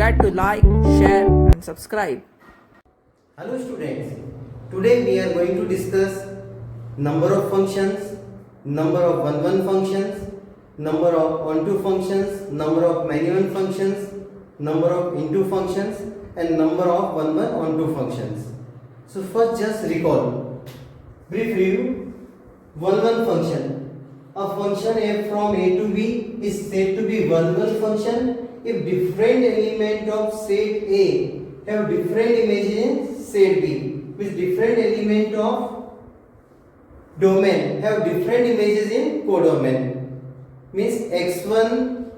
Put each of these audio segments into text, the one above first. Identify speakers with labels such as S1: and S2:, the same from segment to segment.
S1: forget to like, share and subscribe.
S2: Hello students, today we are going to discuss number of functions, number of one-one functions, number of on-to functions, number of many-one functions, number of into functions and number of one-one on-to functions. So first just recall, brief review, one-one function. A function f from a to b is said to be one-one function if different element of set A have different images in set B, with different element of domain have different images in codomain. Means x1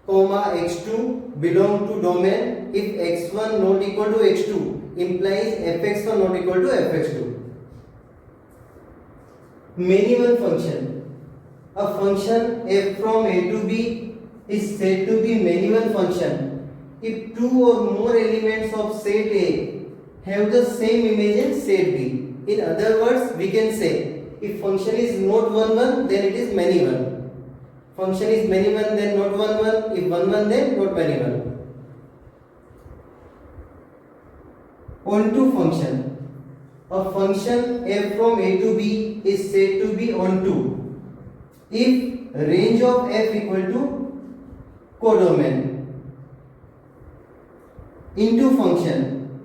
S2: comma x2 belong to domain if x1 not equal to x2 implies fx1 not equal to fx2. Many-one function. A function f from a to b is said to be many-one function if two or more elements of set A have the same image in set B. In other words, we can say if function is not one-one, then it is many-one. Function is many-one, then not one-one. If one-one, then not many-one. Onto function. A function f from a to b is said to be onto if range of f equal to codomain. Into function.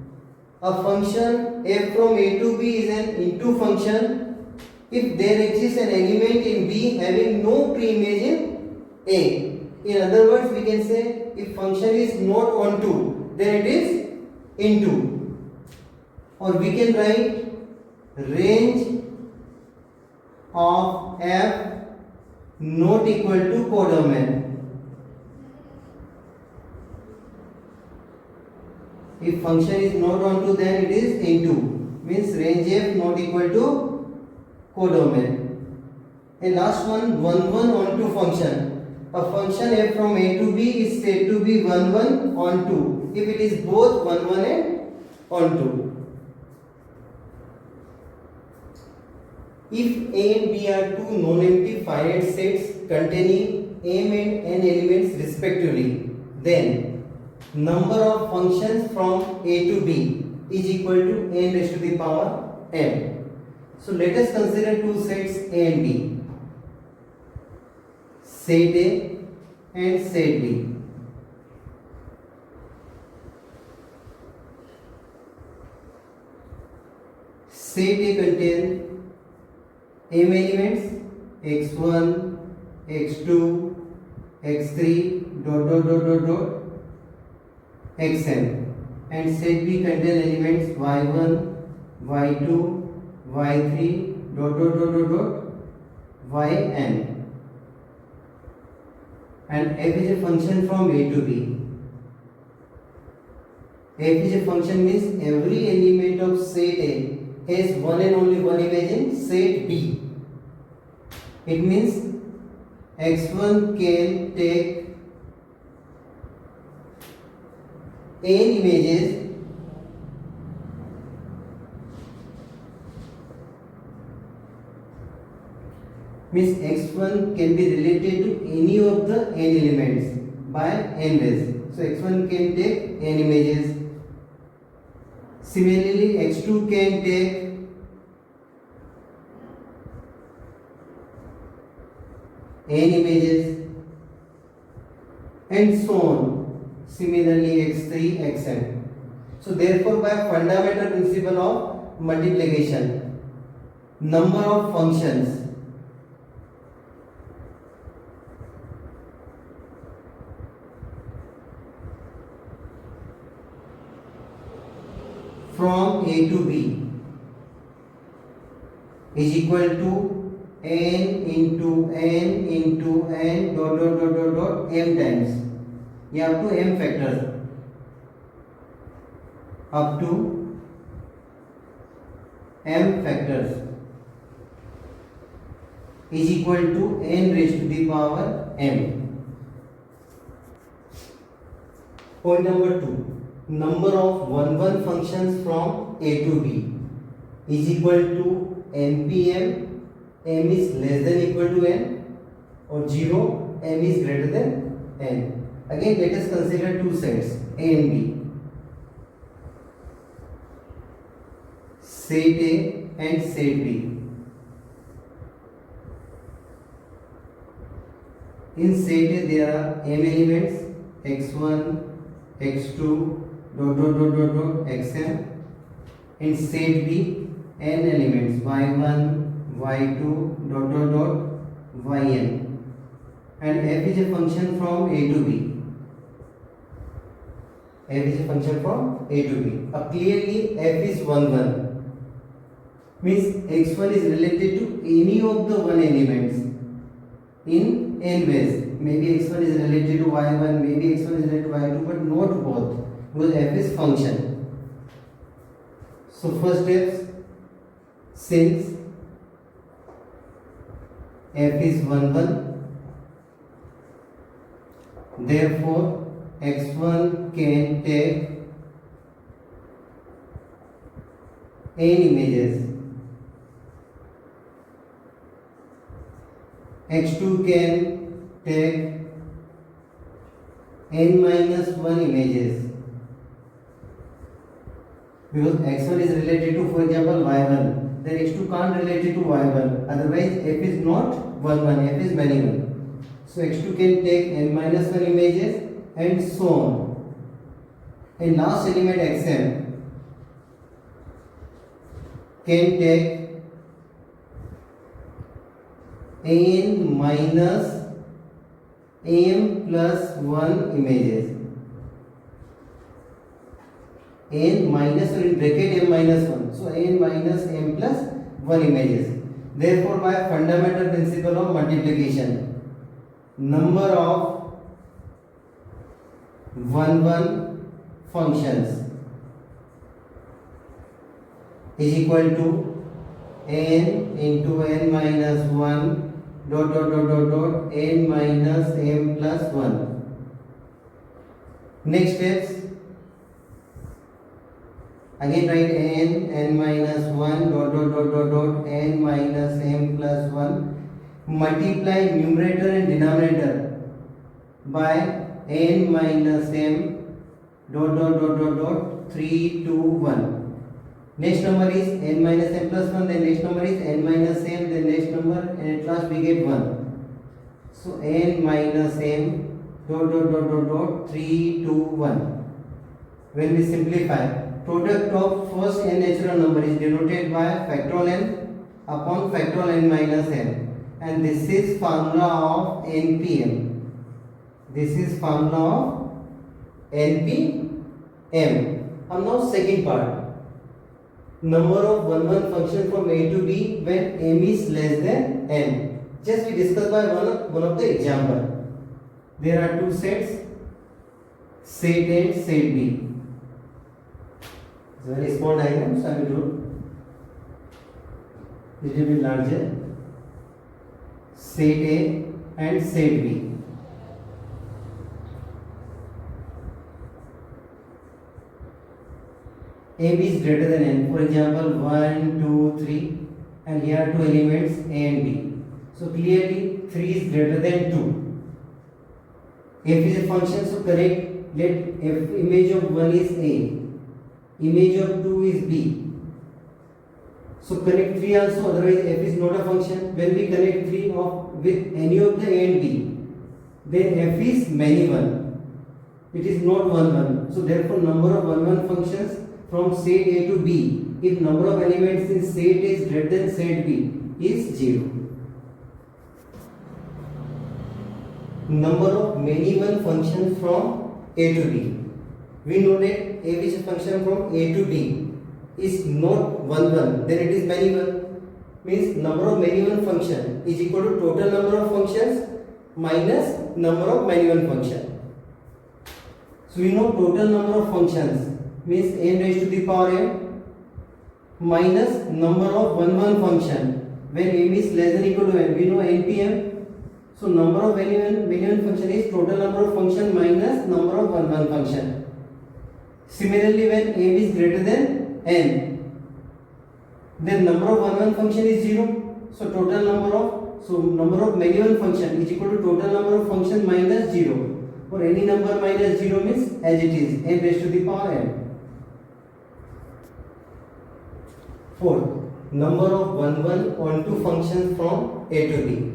S2: A function f from a to b is an into function if there exists an element in b having no pre-image in a. In other words, we can say if function is not onto, then it is into. Or we can write range of f not equal to codomain. If function is not onto, then it is into. Means range f not equal to codomain. And last one, one-one onto function. A function f from a to b is said to be one-one onto if it is both one-one and onto. If A and B are two non-empty finite sets containing m and n elements respectively, then number of functions from A to B is equal to n raised to the power m. So let us consider two sets A and B, set A and set B. Set A contains m elements x1, x2, x3 xn, and set B contains elements y1, y2, y3 yn, and f is a function from A to B. F is a function means every element of set A has one and only one image in set B. It means x1 can take n images means x1 can be related to any of the n elements by n rays. So x1 can take n images. Similarly, x2 can take n images and so on. Similarly, x3, xn. So therefore, by fundamental principle of multiplication, number of functions from A to B is equal to n into n into n m times. You have to m factors up to m factors is equal to n raised to the power m. Point number 2. Number of one-one functions from A to B is equal to npm. M is less than equal to n, or 0, m is greater than n. Again, let us consider two sets A and B. Set A and set B. In set A there are m elements x1, x2, xm. In set B n elements y1, y2, yn. And f is a function from A to B. F is a function from A to B. Clearly f is 1, 1. Means x1 is related to any of the 1 elements in n ways. Maybe x1 is related to y1, maybe x1 is related to y2, but not both, because f is function. So first steps, since f is 1, 1, therefore x1 can take n images, x2 can take n minus 1 images, because x1 is related to, for example, y1, then x2 can't relate it to y1, otherwise f is not 1, 1, f is many 1. So x2 can take n minus 1 images and so on. And last element xm can take n minus m plus 1 images. N minus, or in bracket m minus 1. So n minus m plus 1 images. Therefore, by fundamental principle of multiplication, number of 1, 1 functions is equal to n into n minus 1 n minus m plus 1. Next steps, again write n minus 1 n minus m plus 1. Multiply numerator and denominator by n minus m 3, 2, 1. Next number is n minus m plus 1, then next number is n minus m, then next number, and at last we get 1. So n minus m 3, 2, 1. When we simplify, product of first n natural number is denoted by factorial n upon factorial n minus m. And this is formula of NPM. This is formula of NPM. And now second part. Number of 1, 1 function from A to B when m is less than n. Just we discuss by one of the example. There are two sets, set A and set B. It's a very small diagram, so I will do little bit larger. Set A and set B. A B is greater than n. For example, 1, 2, 3, and here are two elements A and B. So clearly 3 is greater than 2. F is a function, so correct. Let f image of 1 is A, image of 2 is B. So connect 3 also, otherwise f is not a function. When we connect 3 with any of the A and B, then f is many 1. It is not 1, 1. So therefore number of 1, 1 functions from set A to B, if number of elements in set A is greater than set B, is 0. Number of many 1 functions from A to B. We know that f is a function from A to B is not 1, 1, then it is many 1. Means number of many 1 function is equal to total number of functions minus number of many 1 function. So we know total number of functions means n raised to the power m minus number of 1, 1 function when m is less than or equal to n. We know NPM. So number of many 1 function is total number of function minus number of 1, 1 function. Similarly, when m is greater than n, then number of 1, 1 function is 0. So total number of, so number of many 1 function is equal to total number of function minus 0. For any number minus 0 means as it is, n raised to the power n. Fourth, number of 1, 1, 1, 2 functions from a to b.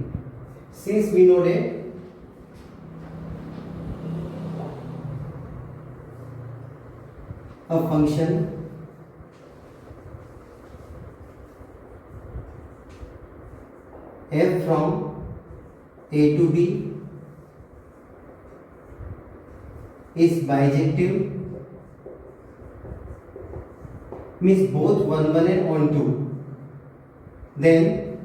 S2: Since we know that a function f from a to b is bijective, means both 1, 1 and 1, 2, then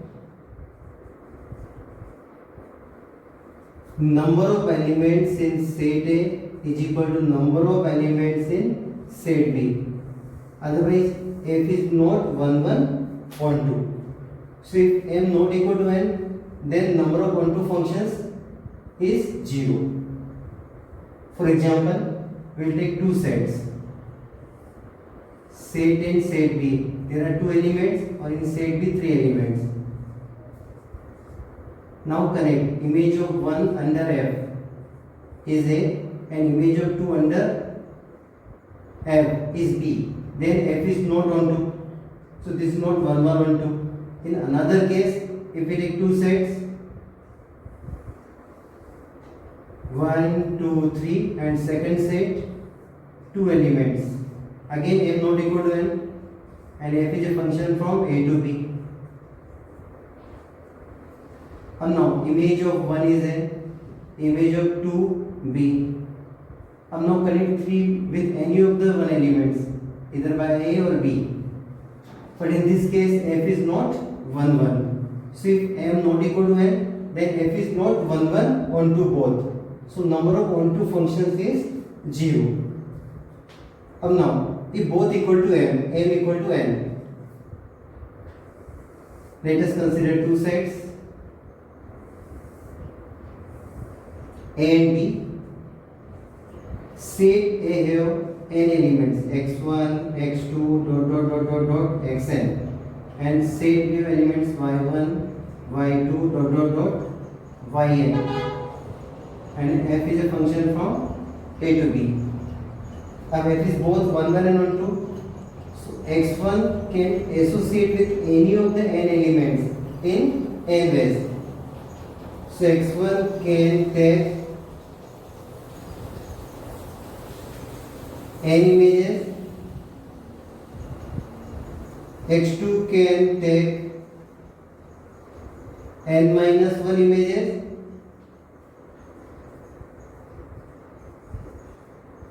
S2: number of elements in set A is equal to number of elements in set B. Otherwise f is not 1, 1, 1, 2. So if m not equal to n, then number of 1, 2 functions is 0. For example, we will take two sets, set A and set B. There are two elements, or in set B 3 elements. Now connect image of 1 under f is A and image of 2 under f is B. Then f is not 1, 2. So this is not 1, 1, 1, 2. In another case, if we take two sets 1, 2, 3 and second set 2 elements, again m not equal to n and f is a function from a to b. And now image of 1 is a, image of 2 b. अब now connect 3 with any of the 1 elements, either by a or b. But in this case f is not 1, 1. So if m not equal to n, then f is not 1, 1, 1, 2 both. So number of 1, 2 functions is 0. अब now if both equal to m equal to n, let us consider two sets a and b. Set A have n elements x1, x2, dot dot dot dot dot xn, and set B have elements y1, y2, dot dot dot yn, and f is a function from a to b. Now f is both 1, 1 and 1, 2. So x1 can associate with any of the n elements in n ways. So x1 can take n images, x2 can take n minus 1 images,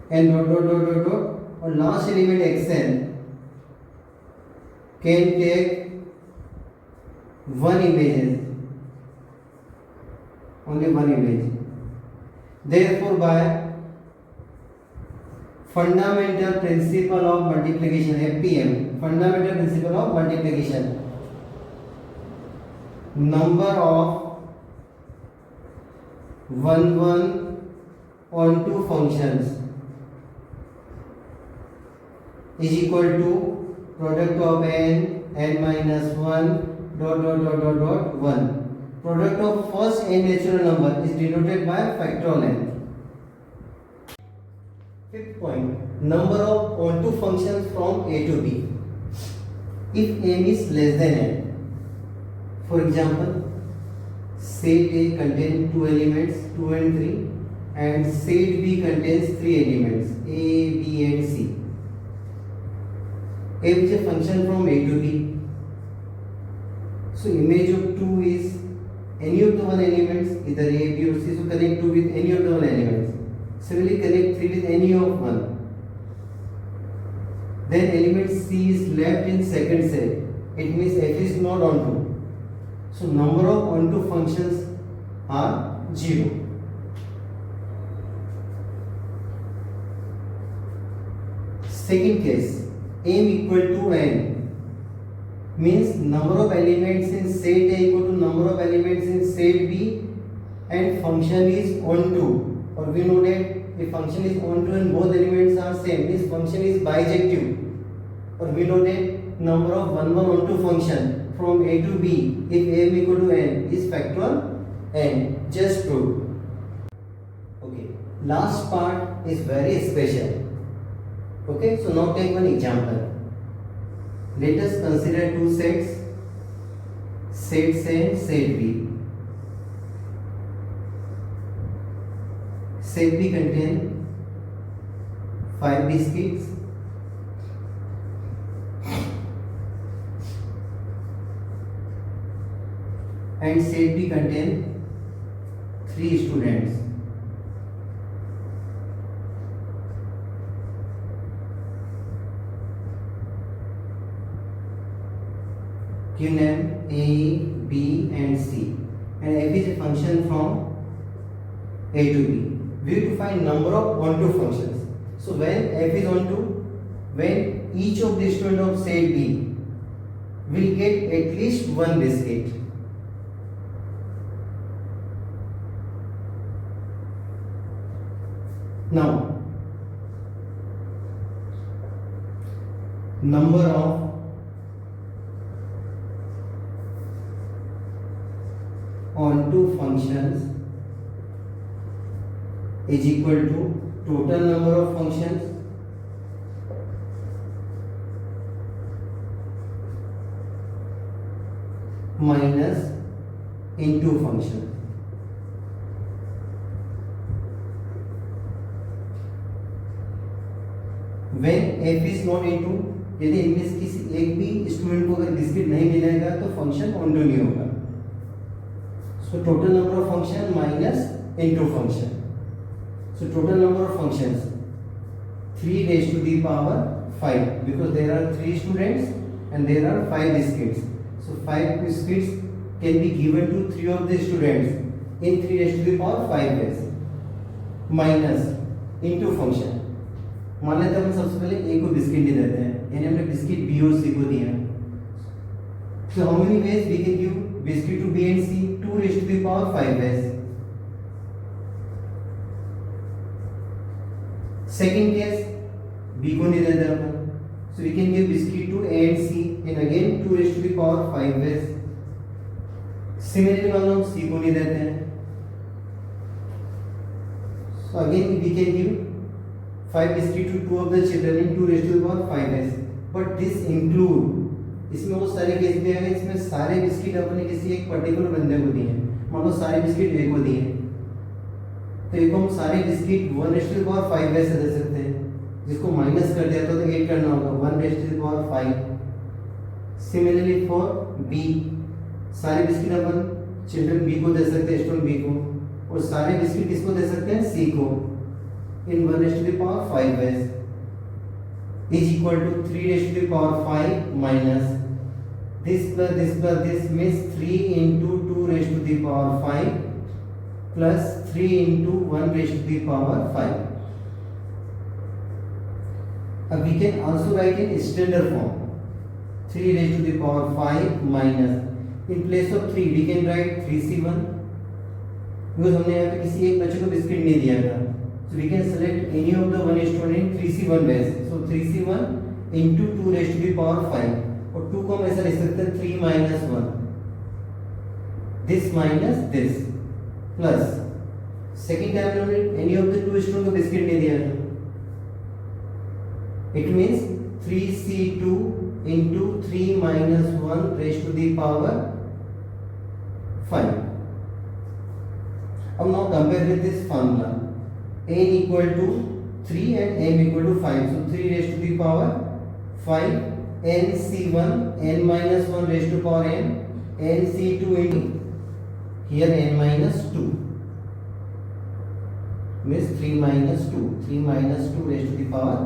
S2: and dot dot dot dot dot, or last element xn can take 1 images, only 1 image. Therefore by fundamental principle of multiplication, FPM, fundamental principle of multiplication, number of 1, 1, 1, 2 functions is equal to product of n minus 1, dot dot dot dot dot 1. Product of first n natural number is denoted by factorial n. Fifth point, number of 1, 2 functions from a to b. If m is less than n, for example, set A contains 2 elements 2 and 3, and set B contains 3 elements a, b and c. F is a function from a to b. So image of 2 is any of the 1 elements, either a, b or c. So connect 2 with any of the 1 elements. Similarly connect 3 with any of 1. Then element c is left in second set. It means f is not on 2. So number of on 2 functions are 0. Second case, m equal to n means number of elements in set A equal to number of elements in set B, and function is on 2. Or we know that if function is on 2 and both elements are same, this function is bijective. Or we know that number of 1, 1, 1, 2 function from A to B if m equal to n is factorial n. Just prove. Okay. last part is very special. Okay, so now take one example. Let us consider two sets, set A and set B. Set B contain 5 biscuits and set B contain 3 students. Give name A, B and C, and f is a function from A to B. We have to find number of onto functions. So when f is onto, when each of the student of set B will get at least one biscuit. Now, number of onto functions is equal to total number of functions minus into function. When f is not into, यदि इनमें से किसी एक भी student को अगर biscuit नहीं मिलेगा तो फंक्शन ऑनटू नहीं होगा. So total number of function minus into function. So total number of functions 3 raised to the power 5, because there are 3 students and there are 5 biscuits. So 5 biscuits can be given to 3 of the students in 3 raised to the power 5 ways. Minus into function. मान लेते हैं हम सबसे पहले a को biscuit दे देते हैं, यानी हमने बिस्किट b और c को दिया. So how many ways we can give biscuit to b and c? 2 raised to the power 5 ways. Second case, b को नहीं देते अपन, so we can give biscuit to a and c and again 2 raised to the power 5 ways. Similarly, मान लो हम c को नहीं देते हैं, so again we can give 5 biscuit to 2 of the children in 2 raised to the power 5 ways. But this include, इसमें वो सारे case भी आएंगे, इसमें सारे बिस्किट अपने किसी एक पर्टिकुलर बंदे को दिए, मान लो सारे बिस्किट ए को दिए, तो एक हम सारे biscuit 1 raise to the power 5 वैसे दे सकते हैं, जिसको माइनस कर दिया तो 8 करना होगा 1 raise to the power 5. Similarly for B, सारे बिस्किट अपन चिल्ड्रन बी को दे सकते हैं, स्टूडेंट बी को, और सारे बिस्किट किसको दे सकते हैं, सी को, in 1 raised to the power 5 ways, is equal to 3 raised to the power 5 minus this plus this means 3 into 2 raised to the power 5 plus 3 into 1 raised to the power 5. We can also write in standard form 3 raised to the power 5 minus, in place of 3 we can write 3c1, because हमने यहाँ पे किसी एक बच्चे को biscuit नहीं दिया था, so we can select any of the one student in 3c1 ways. So 3c1 into 2 raised to the power 5, और 2 को हम ऐसा लिख सकते हैं 3 minus 1, this minus this, plus second time हमने any of the 2 student को बिस्किट नहीं दिया था, it means 3c2 into 3 minus 1 raised to the power 5. Now compare with this formula. n equal to 3 and m equal to 5. So 3 raised to the power 5, n c1, n minus 1 raised to power n, n c2 into, here n minus 2, means 3 minus 2, 3 minus 2 raised to the power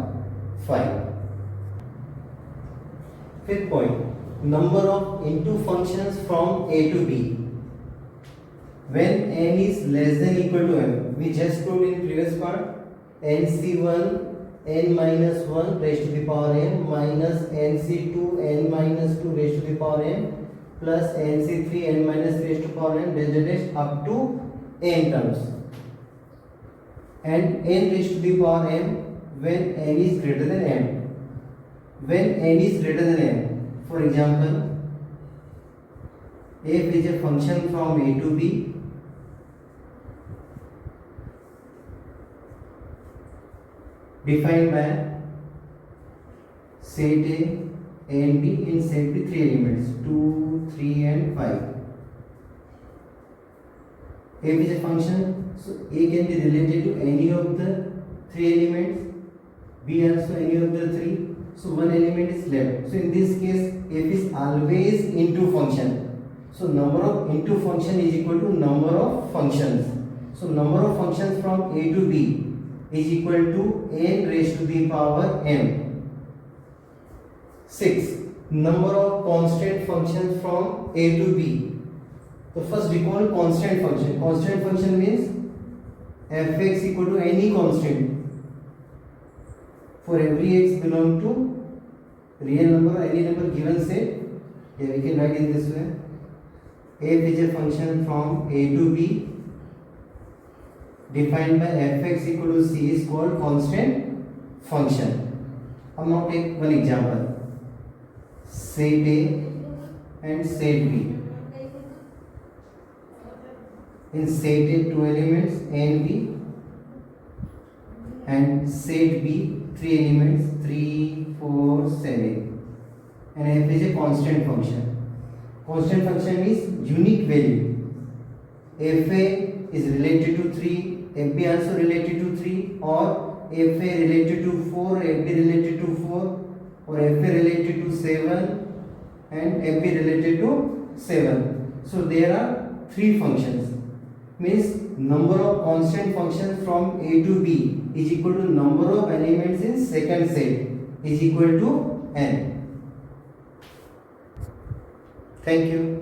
S2: 5. Fifth point, number of into functions from a to b. When n is less than equal to m, we just proved in previous part, nc1 n minus 1 raised to the power n minus nc2 n minus 2 raised to the power n plus nc3 n minus 3 raised to power n dash up to n terms, and n raised to the power m when n is greater than m. When n is greater than m, for example, f is a function from a to b, defined by set A and B in set B 3 elements 2, 3 and 5. F is a function, so A can be related to any of the 3 elements, B also any of the 3. So one element is left. So in this case, F is always into function. So number of into function is equal to number of functions. So number of functions from A to B is equal to n raised to the power m. 6. Number of constant functions from A to B. So first we call constant function. Constant function means fx equal to any constant. For every x belong to real number or any number given set, yeah, we can write in this way. F is a function from A to B defined by fx equal to c is called constant function. Now take one example. Set A and set B. In set A 2 elements A and B, and set B 3 elements 3, 4, 7, and f is a constant function. Constant function is unique value. fa is related to 3, fb also related to 3, or fa related to 4, fb related to 4, or fa related to 7 and fb related to 7. So there are 3 functions. Means number of constant functions from A to B is equal to number of elements in second set is equal to n. Thank you.